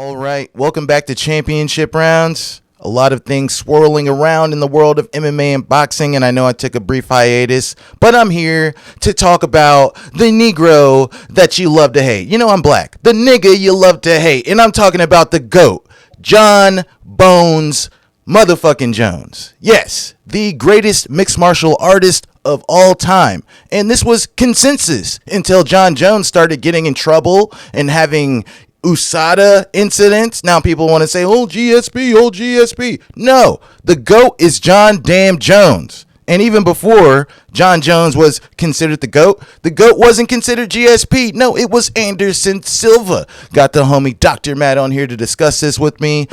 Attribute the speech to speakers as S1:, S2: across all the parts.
S1: All right, welcome back to Championship Rounds. A lot of things swirling around in the world of MMA and boxing, and I know I took a brief hiatus, but I'm here to talk about the Negro that you love to hate. You know I'm black. The nigga you love to hate, and I'm talking about the GOAT, Jon Bones motherfucking Jones. Yes, the greatest mixed martial artist of all time. And this was consensus until Jon Jones started getting in trouble and having USADA incidents. Now people want to say, oh, GSP, oh, GSP. No, the GOAT is Jon damn Jones. And even before Jon Jones was considered the GOAT wasn't considered GSP. No, it was Anderson Silva. Got the homie Dr. Matt on here to discuss this with me.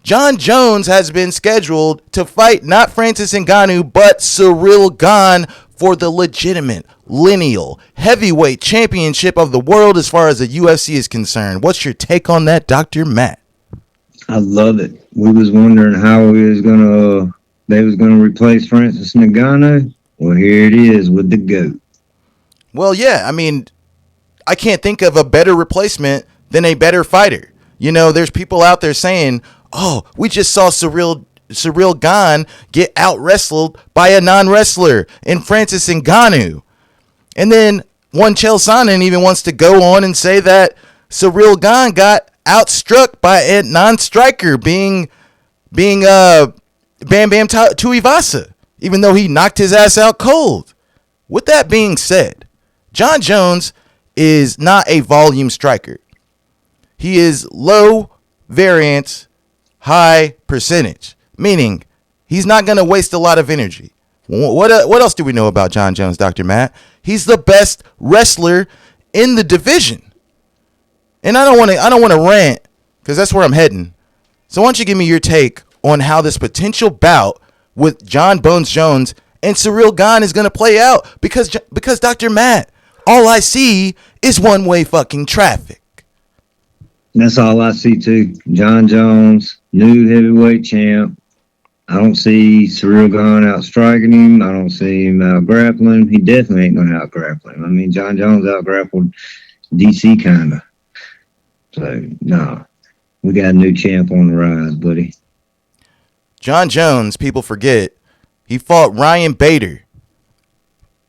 S1: Jon Jones has been scheduled to fight not Francis Ngannou, but Ciryl Gane for the legitimate lineal heavyweight championship of the world as far as the UFC is concerned. What's your take on that, Dr. Matt?
S2: I love it. We was wondering how they was gonna replace Francis Ngannou. Well, here it is with the GOAT.
S1: Well, yeah, I mean, I can't think of a better replacement than a better fighter. You know, there's people out there saying, oh, we just saw Ciryl Gane get out-wrestled by a non-wrestler in Francis Ngannou. And then one Chael Sonnen even wants to go on and say that Ciryl Gane got outstruck by a non-striker being Bam Bam Tuivasa, even though he knocked his ass out cold. With that being said, Jon Jones is not a volume striker. He is low variance, high percentage, meaning he's not going to waste a lot of energy. What else do we know about Jon Jones, Dr. Matt? He's the best wrestler in the division. And I don't want to rant because that's where I'm heading. So why don't you give me your take on how this potential bout with Jon Bones Jones and Ciryl Gane is going to play out? Because Dr. Matt, all I see is one-way fucking traffic.
S2: That's all I see too. Jon Jones, new heavyweight champ. I don't see Ciryl Gane out striking him. I don't see him out grappling. He definitely ain't gonna out grapple him. I mean, Jon Jones out grappled DC kinda. So no, we got a new champ on the rise, buddy.
S1: Jon Jones, people forget, he fought Ryan Bader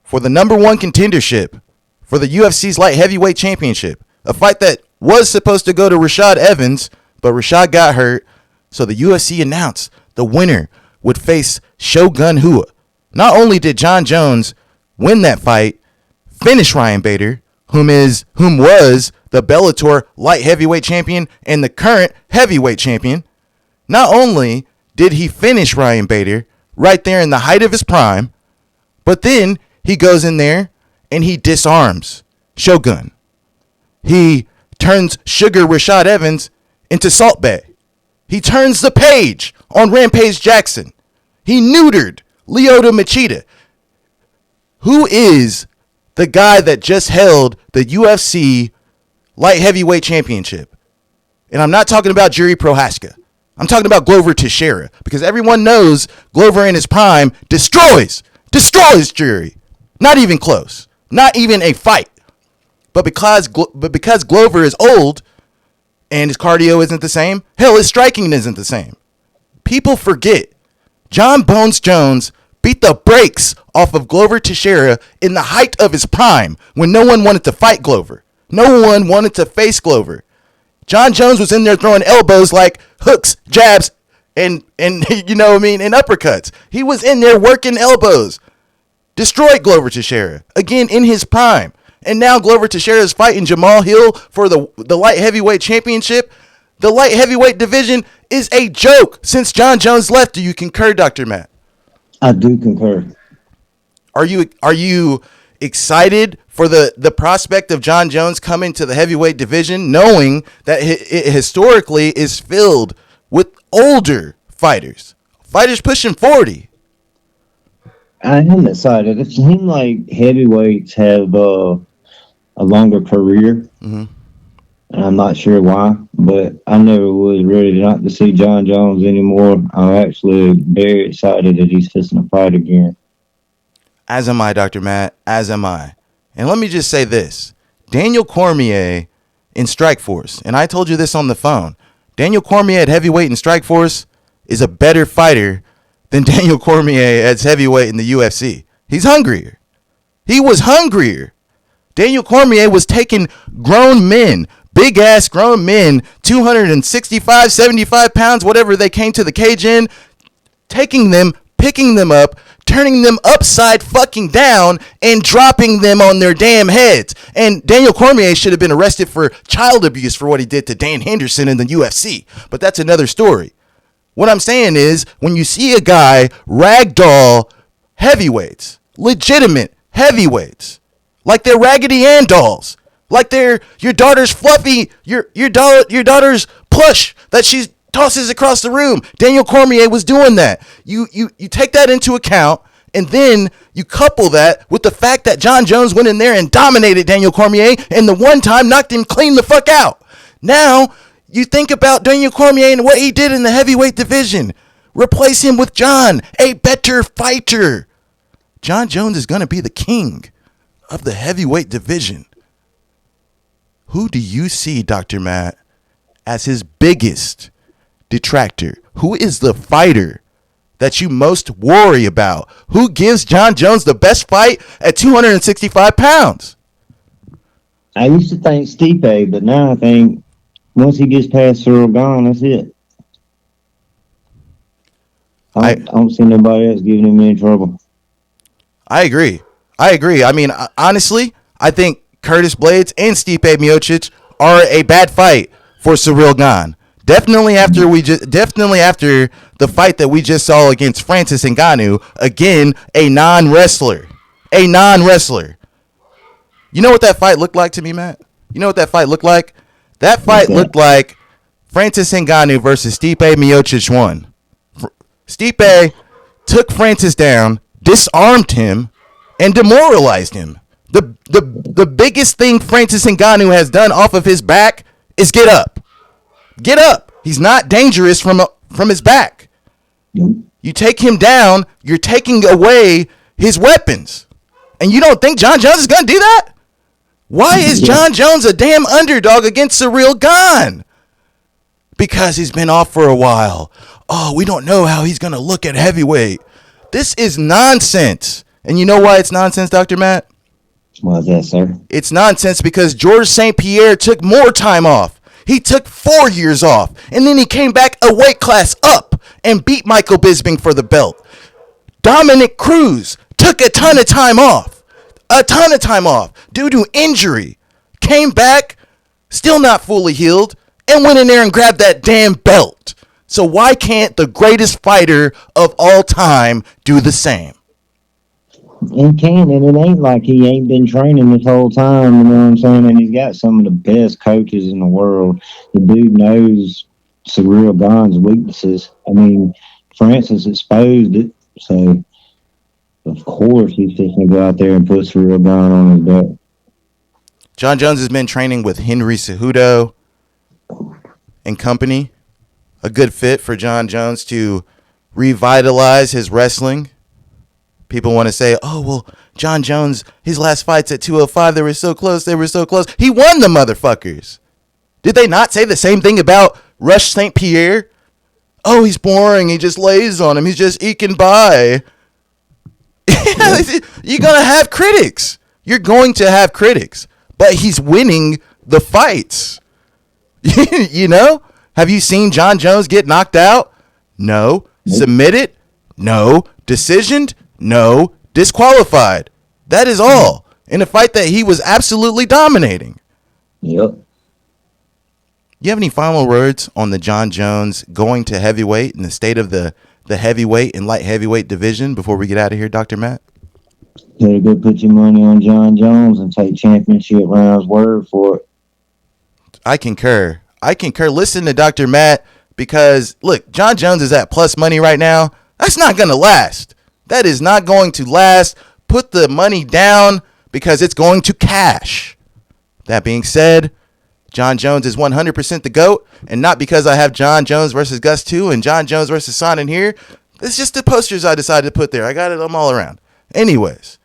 S1: for the number one contendership for the UFC's light heavyweight championship. A fight that was supposed to go to Rashad Evans, but Rashad got hurt. So the UFC announced the winner would face Shogun Rua. Not only did Jon Jones win that fight, finish Ryan Bader, whom was the Bellator light heavyweight champion and the current heavyweight champion. Not only did he finish Ryan Bader right there in the height of his prime, but then he goes in there and he disarms Shogun. He turns Sugar Rashad Evans into Salt Bae. He turns the page on Rampage Jackson. He neutered Lyoto Machida. Who is the guy that just held the UFC light heavyweight championship? And I'm not talking about Jiri Prohaska. I'm talking about Glover Teixeira, because everyone knows Glover in his prime destroys Jiri. Not even close. Not even a fight. But because Glover is old and his cardio isn't the same, hell, his striking isn't the same. People forget Jon Bones Jones beat the brakes off of Glover Teixeira in the height of his prime when no one wanted to fight Glover. No one wanted to face Glover. Jon Jones was in there throwing elbows like hooks, jabs, and you know what I mean, and uppercuts. He was in there working elbows. Destroyed Glover Teixeira, again in his prime. And now Glover Teixeira is fighting Jamal Hill for the light heavyweight championship. The light heavyweight division is a joke since Jon Jones left. Do you concur, Dr. Matt?
S2: I do concur.
S1: Are you excited for the prospect of Jon Jones coming to the heavyweight division, knowing that it historically is filled with older fighters pushing 40?
S2: I am excited. It seems like heavyweights have a longer career. Mm-hmm. And I'm not sure why, but I never was ready not to see Jon Jones anymore. I'm actually very excited that he's fixing to fight again.
S1: As am I, Dr. Matt. As am I. And let me just say this. Daniel Cormier in Strikeforce, and I told you this on the phone, Daniel Cormier at heavyweight in Strikeforce is a better fighter than Daniel Cormier at heavyweight in the UFC. He's hungrier. He was hungrier. Daniel Cormier was taking grown men, big-ass grown men, 265, 75 pounds, whatever they came to the cage in, taking them, picking them up, turning them upside fucking down, and dropping them on their damn heads. And Daniel Cormier should have been arrested for child abuse for what he did to Dan Henderson in the UFC. But that's another story. What I'm saying is, when you see a guy ragdoll heavyweights, legitimate heavyweights, like they're Raggedy Ann dolls, like they're your daughter's fluffy, your daughter's plush that she tosses across the room. Daniel Cormier was doing that. You take that into account, and then you couple that with the fact that Jon Jones went in there and dominated Daniel Cormier, and the one time knocked him clean the fuck out. Now you think about Daniel Cormier and what he did in the heavyweight division. Replace him with Jon, a better fighter. Jon Jones is going to be the king of the heavyweight division. Who do you see, Dr. Matt, as his biggest detractor? Who is the fighter that you most worry about? Who gives Jon Jones the best fight at 265 pounds?
S2: I used to think Stipe, but now I think once he gets past Cyril Gahn, that's it. I don't see nobody else giving him any trouble.
S1: I agree. I mean, honestly, I think Curtis Blades and Stipe Miocic are a bad fight for Cyril Gahn. Definitely after the fight that we just saw against Francis Ngannou, again, a non-wrestler. You know what that fight looked like to me, Matt? You know what that fight looked like? That fight looked like Francis Ngannou versus Stipe Miocic won. Stipe took Francis down, disarmed him, and demoralized him. The biggest thing Francis Ngannou has done off of his back is get up. Get up. He's not dangerous from his back. You take him down, you're taking away his weapons. And you don't think Jon Jones is going to do that? Why is Jon Jones a damn underdog against Cyril Gahn? Because he's been off for a while. Oh, we don't know how he's going to look at heavyweight. This is nonsense. And you know why it's nonsense, Dr. Matt?
S2: Why is that, sir? It's
S1: nonsense because Georges St-Pierre took more time off. He took 4 years off. And then he came back a weight class up and beat Michael Bisping for the belt. Dominic Cruz took a ton of time off. Due to injury. Came back, still not fully healed, and went in there and grabbed that damn belt. So why can't the greatest fighter of all time do the same?
S2: He can, and it ain't like he ain't been training this whole time, you know what I'm saying? And he's got some of the best coaches in the world. The dude knows Cyril Gahn's weaknesses. I mean, Francis exposed it, so of course he's just going to go out there and put Cyril Gahn on his back.
S1: Jon Jones has been training with Henry Cejudo and company. A good fit for Jon Jones to revitalize his wrestling. People want to say, oh, well, Jon Jones, his last fights at 205, they were so close. He won the motherfuckers. Did they not say the same thing about Rush St. Pierre? Oh, he's boring. He just lays on him. He's just eking by. You're going to have critics. You're going to have critics. But he's winning the fights. You know? Have you seen Jon Jones get knocked out? No. Submitted? No. Decisioned? No. Disqualified. That is all. In a fight that he was absolutely dominating.
S2: Yep.
S1: You have any final words on the Jon Jones going to heavyweight and the state of the heavyweight and light heavyweight division before we get out of here, Dr. Matt?
S2: Better go put your money on Jon Jones and take championship rounds word for it.
S1: I concur. Listen to Dr. Matt because, look, Jon Jones is at plus money right now. That's not going to last. That is not going to last. Put the money down because it's going to cash. That being said, Jon Jones is 100% the GOAT, and not because I have Jon Jones versus Gus 2 and Jon Jones versus Son in here. It's just the posters I decided to put there. I got them all around. Anyways,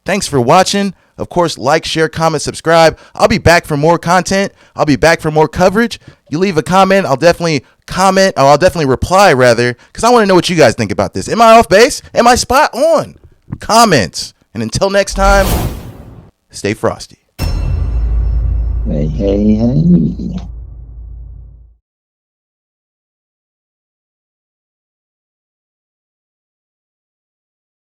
S1: thanks for watching. Of course, like, share, comment, subscribe. I'll be back for more content. I'll be back for more coverage. You leave a comment, I'll definitely comment, or I'll definitely reply, rather, because I want to know what you guys think about this. Am I off base? Am I spot on? Comments. And until next time, stay frosty.
S2: Hey, hey, hey.